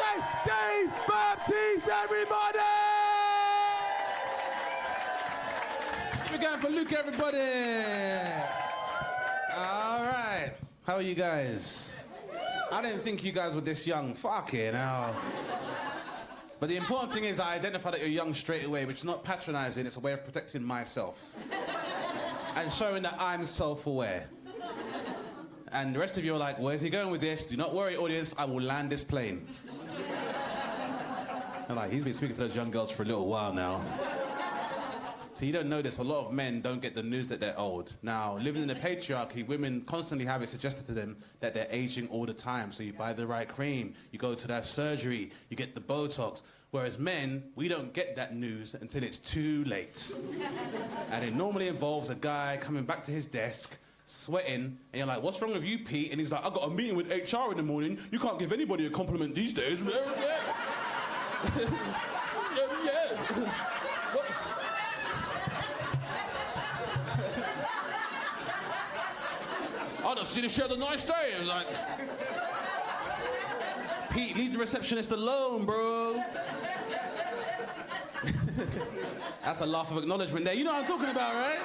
say DANE Baptiste, everybody! We're going for Luke, everybody. All right. How are you guys? I didn't think you guys were this young. Fucking hell. But the important thing is I identify that you're young straight away, which is not patronizing. It's a way of protecting myself. And showing that I'm self-aware. And the rest of you are like, where's he going with this? Do not worry, audience, I will land this plane. I'm like, he's been speaking to those young girls for a little while now. So you don't know this, a lot of men don't get the news that they're old. Now, living in the patriarchy, women constantly have it suggested to them that they're aging all the time. So you buy the right cream, you go to that surgery, you get the Botox. Whereas men, we don't get that news until it's too late. And it normally involves a guy coming back to his desk, sweating, and you're like, what's wrong with you, Pete? And he's like, I got a meeting with HR in the morning. You can't give anybody a compliment these days. I don't see if she had a nice day. I was like, Pete, leave the receptionist alone, bro. That's a laugh of acknowledgement there. You know what I'm talking about, right?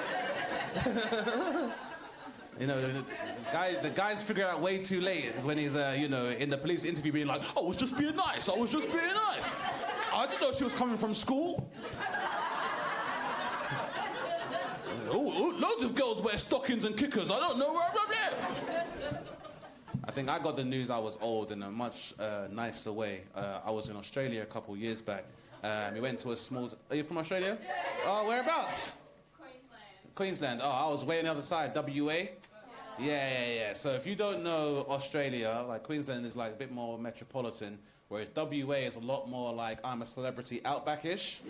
You know, the guys figure out way too late is when he's, you know, in the police interview being like, I was just being nice. I was just being nice. I didn't know she was coming from school. Oh, loads of girls wear stockings and kickers. I don't know where I'm at. I think I got the news I was old in a much nicer way. I was in Australia a couple years back. We went to a small... Are you from Australia? Oh, whereabouts? Queensland. Oh, I was way on the other side. WA? Yeah. So if you don't know Australia, like Queensland is like a bit more metropolitan, whereas WA is a lot more like I'm a celebrity outback-ish.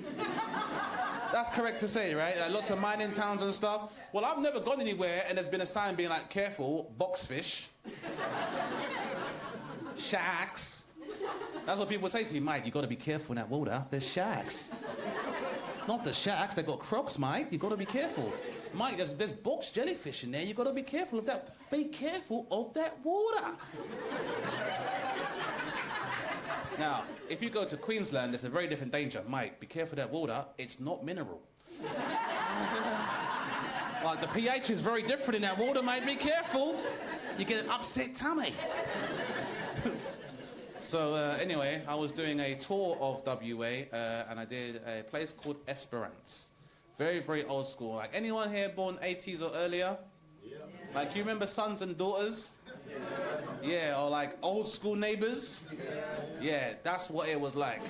That's correct to say, right? Lots of mining towns and stuff. Well, I've never gone anywhere and there's been a sign being like, careful, boxfish, sharks. That's what people say to me, Mike, you got to be careful in that water. There's sharks. Not the sharks, they've got crocs, Mike. You got to be careful. Mike, there's box jellyfish in there. You got to be careful of that. Be careful of that water. Now, if you go to Queensland, there's a very different danger. Mike, be careful of that water. It's not mineral. Like, the pH is very different in that water, mate. Be careful. You get an upset tummy. So, anyway, I was doing a tour of WA, and I did a place called Esperance. Very, very old school. Like, anyone here born 80s or earlier? Yeah. Like, you remember Sons and Daughters? Yeah, or like old school Neighbours? Yeah, that's what it was like.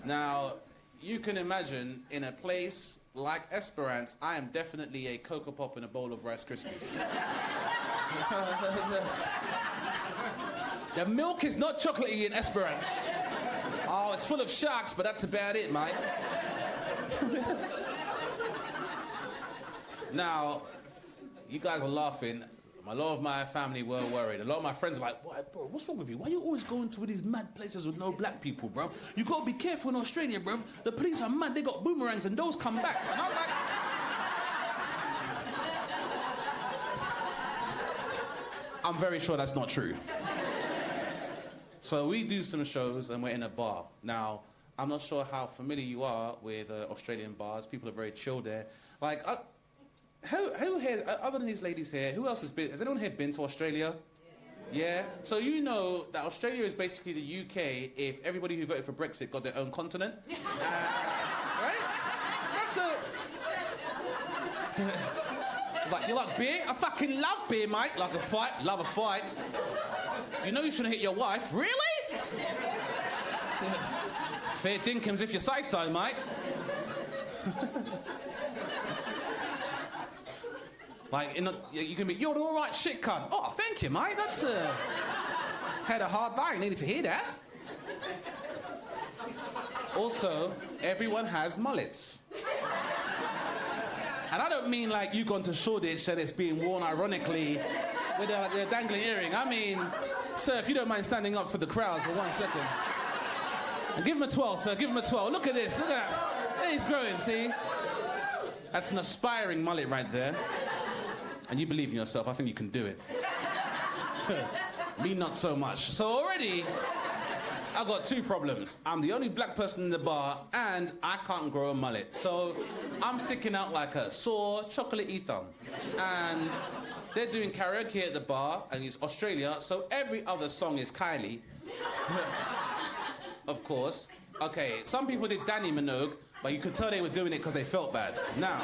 Now, you can imagine in a place like Esperance, I am definitely a Cocoa Pop in a bowl of Rice Krispies. The milk is not chocolatey in Esperance. Oh, it's full of sharks, but that's about it, mate. Now, you guys are laughing. A lot of my family were worried. A lot of my friends are like, bro, what's wrong with you? Why are you always going to these mad places with no black people, bro? You got to be careful in Australia, bro. The police are mad. They got boomerangs and those come back. And I'm like... I'm very sure that's not true. So we do some shows and we're in a bar. Now, I'm not sure how familiar you are with Australian bars. People are very chill there. Like, who here, other than these ladies here, who else has been, has anyone here been to Australia? Yeah? So you know that Australia is basically the UK if everybody who voted for Brexit got their own continent. Right? That's a... Like, you like beer? I fucking love beer, mate. Like a fight, love a fight. You know you shouldn't hit your wife. Really? Fair dinkum if you say so, mate. Like, you can be, you're an all right shit cunt. Oh, thank you, mate. That's, had a hard day. Needed to hear that. Also, everyone has mullets. And I don't mean like you gone to Shoreditch and it's being worn ironically with a dangling earring. I mean, sir, if you don't mind standing up for the crowd for 1 second. And give him a 12, sir. Give him a 12. Look at this. Look at that. There he's growing, see? That's an aspiring mullet right there. And you believe in yourself. I think you can do it. Me, not so much. So already, I've got two problems. I'm the only black person in the bar, and I can't grow a mullet. So I'm sticking out like a sore chocolatey thumb. And they're doing karaoke at the bar, and it's Australia, so every other song is Kylie. Of course. Okay, some people did Danny Minogue, but you could tell they were doing it because they felt bad. Now.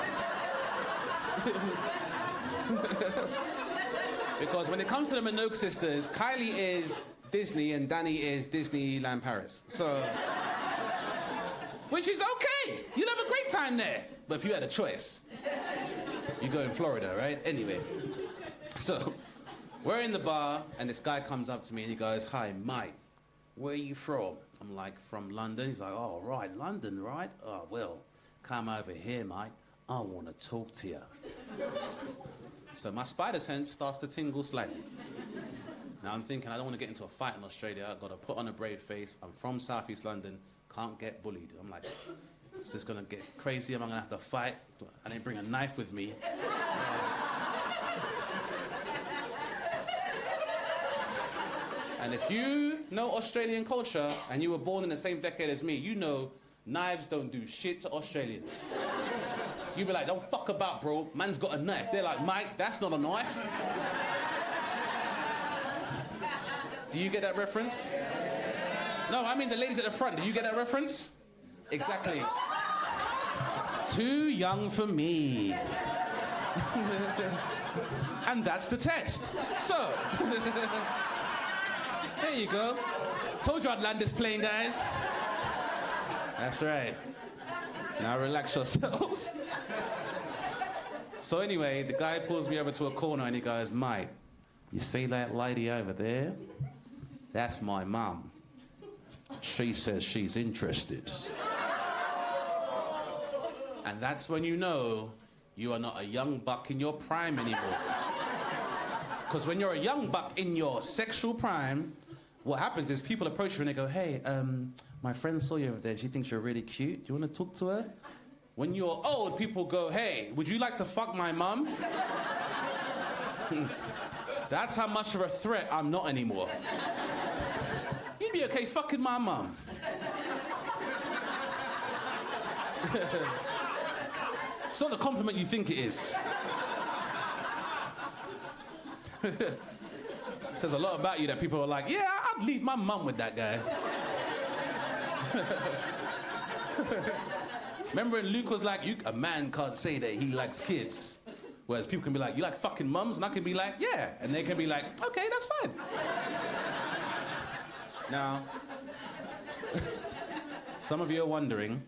Because when it comes to the Minogue sisters, Kylie is Disney and Danny is Disneyland Paris. So, which is okay. You'll have a great time there. But if you had a choice, you go in Florida, right? Anyway, so we're in the bar and this guy comes up to me and he goes, "Hi, mate, where are you from?" I'm like, "From London." He's like, "Oh, right, London, right? Oh, well, come over here, mate. I want to talk to you." So my spider sense starts to tingle slightly. Now I'm thinking, I don't want to get into a fight in Australia. I've got to put on a brave face. I'm from Southeast London. Can't get bullied. I'm like, is this going to get crazy? Am I going to have to fight? I didn't bring a knife with me. And if you know Australian culture and you were born in the same decade as me, you know knives don't do shit to Australians. You'd be like, "Don't fuck about, bro. Man's got a knife." They're like, "Mike, that's not a knife." Do you get that reference? No, I mean the ladies at the front. Do you get that reference? Exactly. Too young for me. And that's the test. So, there you go. Told you I'd land this plane, guys. That's right. Now relax yourselves. So anyway, the guy pulls me over to a corner and he goes, "Mate, you see that lady over there? That's my mum. She says she's interested." And that's when you know you are not a young buck in your prime anymore. Because when you're a young buck in your sexual prime, what happens is people approach you and they go, "Hey, my friend saw you over there. She thinks you're really cute. Do you want to talk to her?" When you're old, people go, "Hey, would you like to fuck my mum?" That's how much of a threat I'm not anymore. You'd be okay fucking my mum. It's not the compliment you think it is. It says a lot about you that people are like, "Yeah, I'd leave my mum with that guy." Remember when Luke was like, a man can't say that he likes kids. Whereas people can be like, "You like fucking mums?" And I can be like, "Yeah." And they can be like, "Okay, that's fine." Now, some of you are wondering,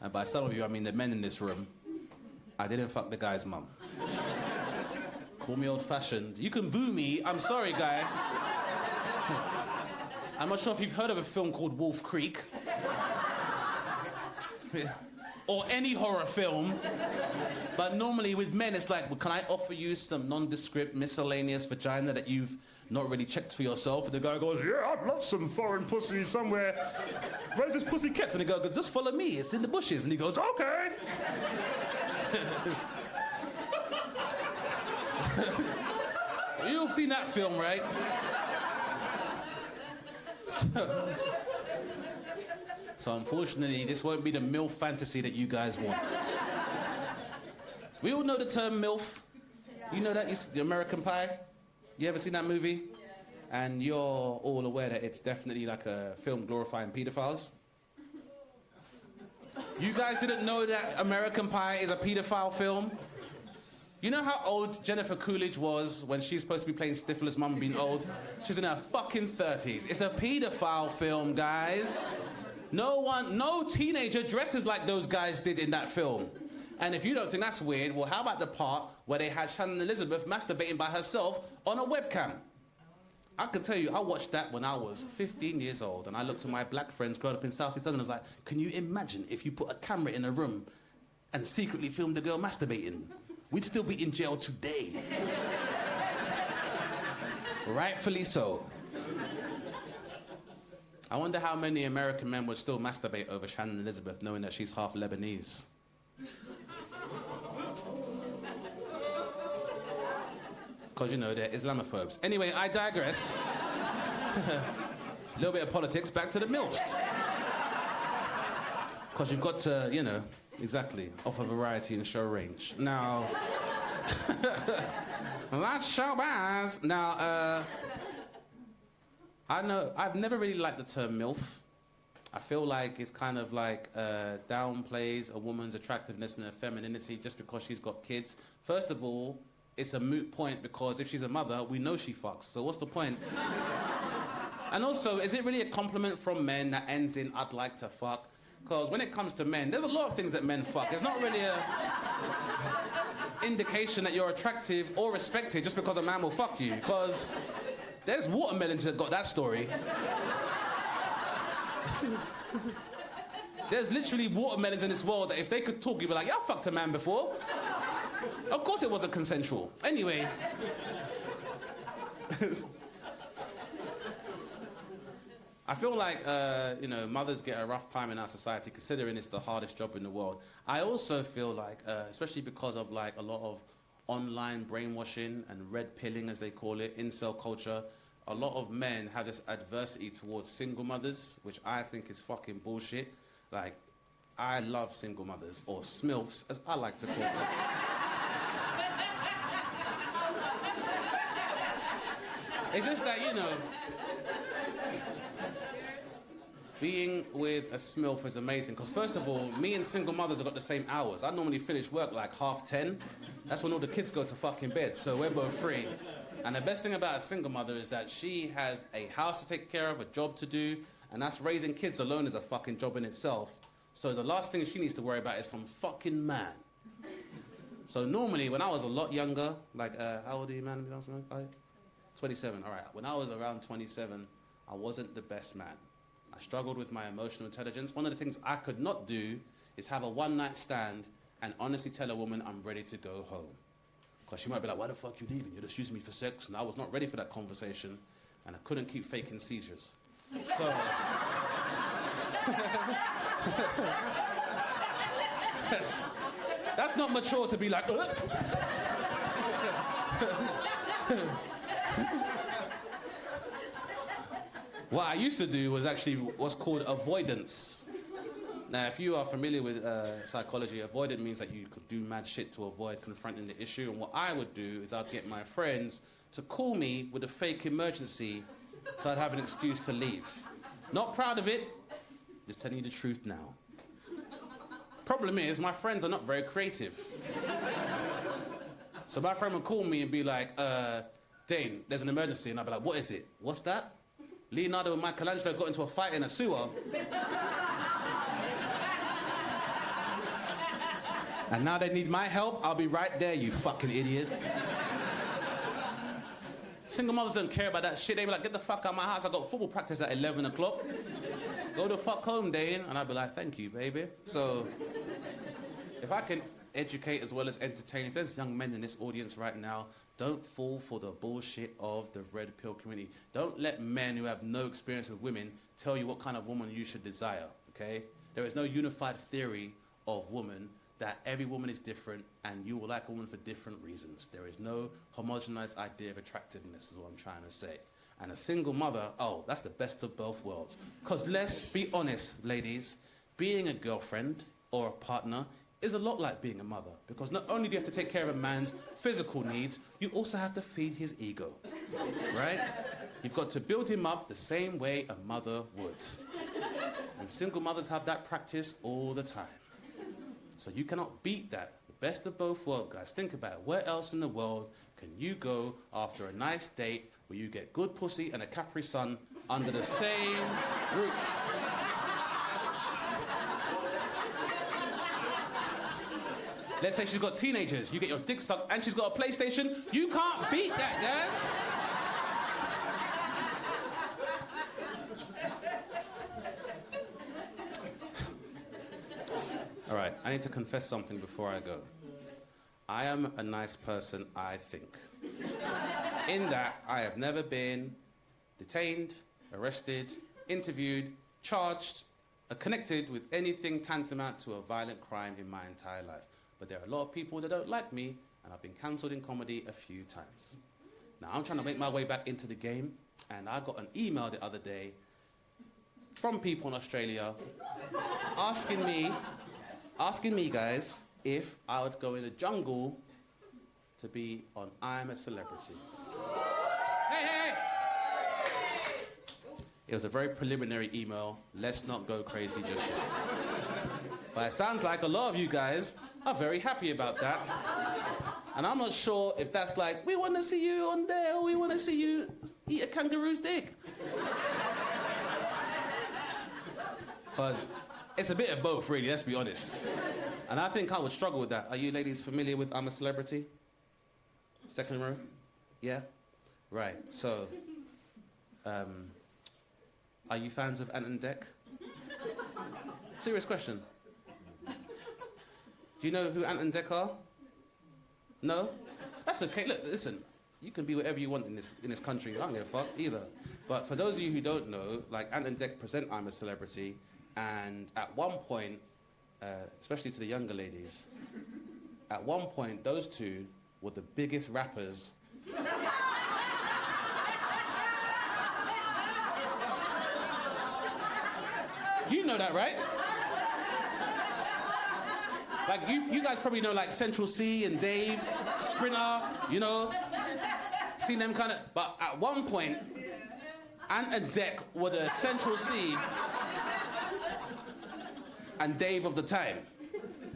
and by some of you I mean the men in this room, I didn't fuck the guy's mum. Call me old-fashioned. You can boo me. I'm sorry, guy. I'm not sure if you've heard of a film called Wolf Creek. Or any horror film. But normally with men, it's like, "Well, can I offer you some nondescript, miscellaneous vagina that you've not really checked for yourself?" And the guy goes, "Yeah, I'd love some foreign pussy somewhere. Where's this pussy kept?" And the guy goes, "Just follow me. It's in the bushes." And he goes, "Okay." You've seen that film, right? So unfortunately, this won't be the MILF fantasy that you guys want. We all know the term MILF. You know that? The American Pie? You ever seen that movie? And you're all aware that it's definitely like a film glorifying pedophiles? You guys didn't know that American Pie is a pedophile film? You know how old Jennifer Coolidge was when she's supposed to be playing Stifler's mum being old? She's in her fucking 30s. It's a pedophile film, guys. No teenager dresses like those guys did in that film. And if you don't think that's weird, well, how about the part where they had Shannon Elizabeth masturbating by herself on a webcam? I can tell you, I watched that when I was 15 years old, and I looked at my black friends growing up in South East London, and I was like, "Can you imagine if you put a camera in a room and secretly filmed a girl masturbating? We'd still be in jail today." Rightfully so. I wonder how many American men would still masturbate over Shannon Elizabeth knowing that she's half Lebanese. Because, you know, they're Islamophobes. Anyway, I digress. A little bit of politics, back to the MILFs. Because you've got to, you know, exactly, offer variety and show range. Now, that's showbiz. Now, I know, I've never really liked the term MILF. I feel like it's kind of like downplays a woman's attractiveness and her femininity just because she's got kids. First of all, it's a moot point because if she's a mother, we know she fucks, so what's the point? And also, is it really a compliment from men that ends in, I'd like to fuck? Because when it comes to men, there's a lot of things that men fuck. It's not really a indication that you're attractive or respected just because a man will fuck you. Because there's watermelons that got that story. There's literally watermelons in this world that if they could talk, you'd be like, yeah, I fucked a man before. Of course it wasn't consensual. Anyway. I feel like, you know, mothers get a rough time in our society considering it's the hardest job in the world. I also feel like, especially because of like a lot of online brainwashing and red pilling, as they call it, incel culture, a lot of men have this adversity towards single mothers, which I think is fucking bullshit. Like, I love single mothers, or SMILFs, as I like to call them. It's just that, you know, being with a SMILF is amazing, because first of all, me and single mothers have got the same hours. I normally finish work like 10:30. That's when all the kids go to fucking bed, so we're both free. And the best thing about a single mother is that she has a house to take care of, a job to do, and that's raising kids alone is a fucking job in itself. So the last thing she needs to worry about is some fucking man. So normally, when I was a lot younger, like, how old are you, man? 27, all right. When I was around 27, I wasn't the best man. I struggled with my emotional intelligence. One of the things I could not do is have a one-night stand and honestly tell a woman I'm ready to go home. Because she might be like, why the fuck you leaving? You're just using me for sex. And I was not ready for that conversation, and I couldn't keep faking seizures. So... that's not mature to be like, What I used to do was actually what's called avoidance. Now, if you are familiar with psychology, avoidant means that you could do mad shit to avoid confronting the issue. And what I would do is I'd get my friends to call me with a fake emergency so I'd have an excuse to leave. Not proud of it, just telling you the truth now. Problem is, my friends are not very creative. So my friend would call me and be like, Dane, there's an emergency. And I'd be like, what is it? What's that? Leonardo and Michelangelo got into a fight in a sewer. And now they need my help. I'll be right there, you fucking idiot. Single mothers don't care about that shit. They be like, get the fuck out of my house. I got football practice at 11 o'clock. Go the fuck home, Dane. And I'd be like, thank you, baby. So, if I can educate as well as entertain, if there's young men in this audience right now, don't fall for the bullshit of the red pill community. Don't let men who have no experience with women tell you what kind of woman you should desire, okay? There is no unified theory of woman, that every woman is different and you will like a woman for different reasons. There is no homogenized idea of attractiveness, is what I'm trying to say. And a single mother, oh, that's the best of both worlds. Because let's be honest, ladies, being a girlfriend or a partner is a lot like being a mother, because not only do you have to take care of a man's physical needs, you also have to feed his ego, right? You've got to build him up the same way a mother would. And single mothers have that practice all the time. So you cannot beat that. The best of both worlds, guys. Think about it. Where else in the world can you go after a nice date where you get good pussy and a Capri Sun under the same roof? Let's say she's got teenagers, you get your dick sucked, and she's got a PlayStation. You can't beat that, guys. All right, I need to confess something before I go. I am a nice person, I think. In that I have never been detained, arrested, interviewed, charged, or connected with anything tantamount to a violent crime in my entire life. But there are a lot of people that don't like me, and I've been cancelled in comedy a few times. Now, I'm trying to make my way back into the game, and I got an email the other day from people in Australia asking me, guys, if I would go in the jungle to be on I'm a Celebrity. Hey! It was a very preliminary email. Let's not go crazy just yet. But it sounds like a lot of you guys are very happy about that. And I'm not sure if that's like, we want to see you on there, or we want to see you eat a kangaroo's dick. Because it's a bit of both, really, let's be honest. And I think I would struggle with that. Are you ladies familiar with I'm a Celebrity? Second row? Yeah? Right, so, are you fans of Ant and Dec? Serious question. Do you know who Ant and Dec are? No? That's okay. Look, listen, you can be whatever you want in this country. I don't give a fuck either. But for those of you who don't know, like Ant and Dec present I'm a Celebrity, and at one point, especially to the younger ladies, at one point those two were the biggest rappers. You know that, right? Like, you guys probably know, like, Central C and Dave, Sprinter, you know? Seen them kind of... But at one point, Ant and Dec were the Central C and Dave of the time.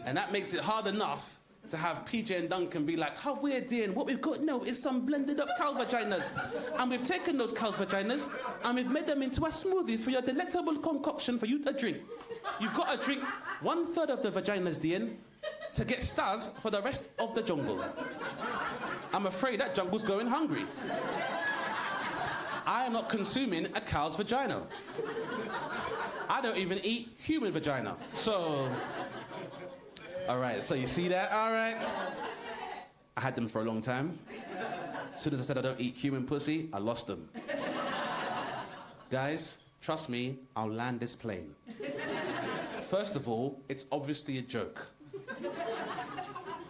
And that makes it hard enough to have PJ and Duncan be like, how weird, Dean, what we've got now is some blended up cow vaginas. And we've taken those cow's vaginas and we've made them into a smoothie for your delectable concoction for you to drink. You've got to drink 1/3 of the vaginas, Dean, to get stars for the rest of the jungle. I'm afraid that jungle's going hungry. I am not consuming a cow's vagina. I don't even eat human vagina. So... All right, so you see that? All right. I had them for a long time. As soon as I said I don't eat human pussy, I lost them. Guys, trust me, I'll land this plane. First of all, it's obviously a joke.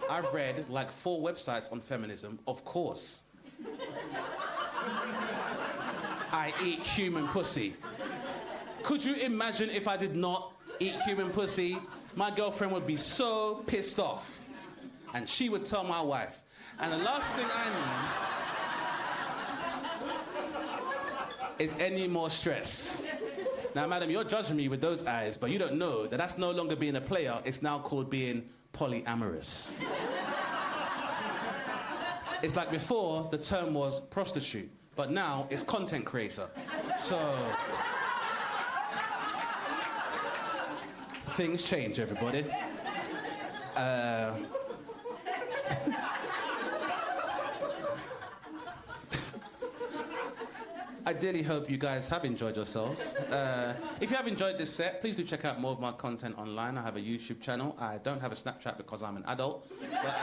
I've read like 4 websites on feminism, of course. I eat human pussy. Could you imagine if I did not eat human pussy? My girlfriend would be so pissed off. And she would tell my wife. And the last thing I need is any more stress. Now, madam, you're judging me with those eyes, but you don't know that that's no longer being a player. It's now called being polyamorous. It's like before, the term was prostitute, but now it's content creator. So... things change, everybody. I dearly hope you guys have enjoyed yourselves. If you have enjoyed this set, please do check out more of my content online. I have a YouTube channel. I don't have a Snapchat because I'm an adult. But,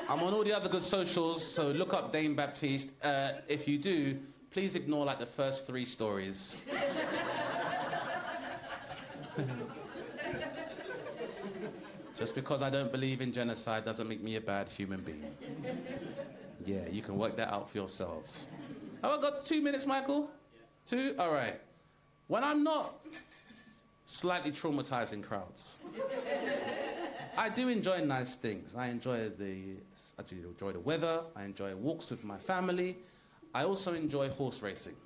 I'm on all the other good socials, so look up DANE Baptiste. If you do, please ignore like the first 3 stories. Just because I don't believe in genocide doesn't make me a bad human being. Yeah, you can work that out for yourselves. Have I got 2 minutes, Michael? 2? All right. When I'm not slightly traumatizing crowds, I do enjoy nice things. I do enjoy the weather. I enjoy walks with my family. I also enjoy horse racing.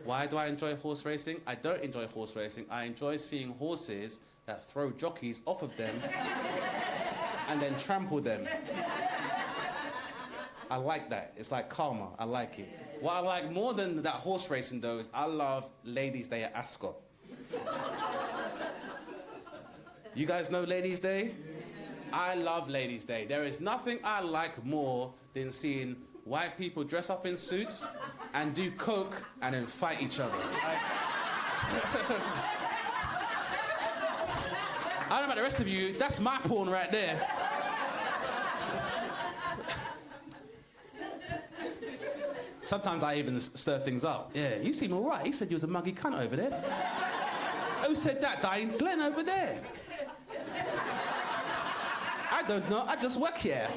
Why do I enjoy horse racing? I don't enjoy horse racing. I enjoy seeing horses that throw jockeys off of them and then trample them. I like that. It's like karma. I like it. What I like more than that horse racing, though, is I love Ladies' Day at Ascot. You guys know Ladies' Day? I love Ladies' Day. There is nothing I like more than seeing white people dress up in suits and do coke and then fight each other. I don't know about the rest of you, that's my porn right there. Sometimes I even stir things up. Yeah, you seem all right. He said you was a muggy cunt over there. Who said that, Diane? Glenn over there. I don't know, I just work here.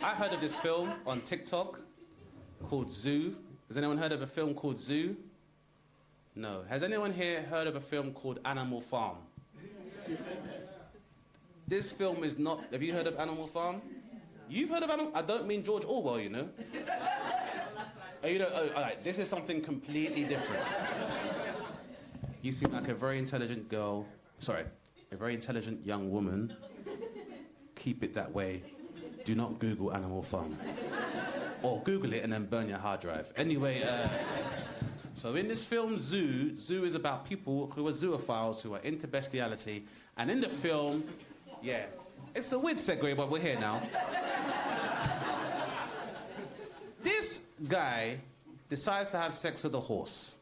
I heard of this film on TikTok called Zoo. Has anyone heard of a film called Zoo? No. Has anyone here heard of a film called Animal Farm? This film is not... Have you heard of Animal Farm? You've heard of Animal... I don't mean George Orwell, you know. Oh, you know, all right, this is something completely different. You seem like a very intelligent girl. Sorry, a very intelligent young woman. Keep it that way. Do not Google Animal Farm. Or Google it and then burn your hard drive. Anyway, so in this film, Zoo is about people who are zoophiles, who are into bestiality. And in the film, yeah, it's a weird segue, but we're here now. This guy decides to have sex with a horse.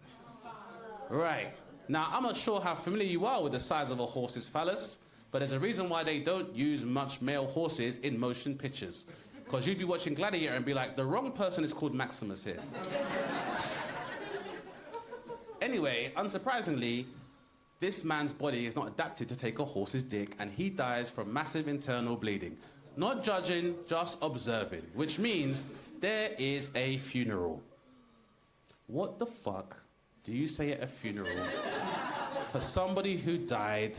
Right. Now, I'm not sure how familiar you are with the size of a horse's phallus, but there's a reason why they don't use much male horses in motion pictures. Because you'd be watching Gladiator and be like, the wrong person is called Maximus here. Anyway, unsurprisingly, this man's body is not adapted to take a horse's dick, and he dies from massive internal bleeding. Not judging, just observing, which means there is a funeral. What the fuck do you say at a funeral for somebody who died?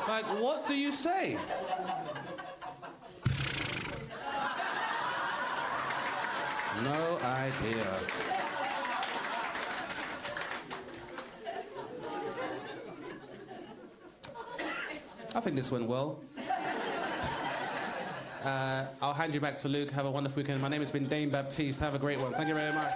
Like, what do you say? No idea. I think this went well. I'll hand you back to Luke. Have a wonderful weekend. My name has been Dane Baptiste. Have a great one. Thank you very much.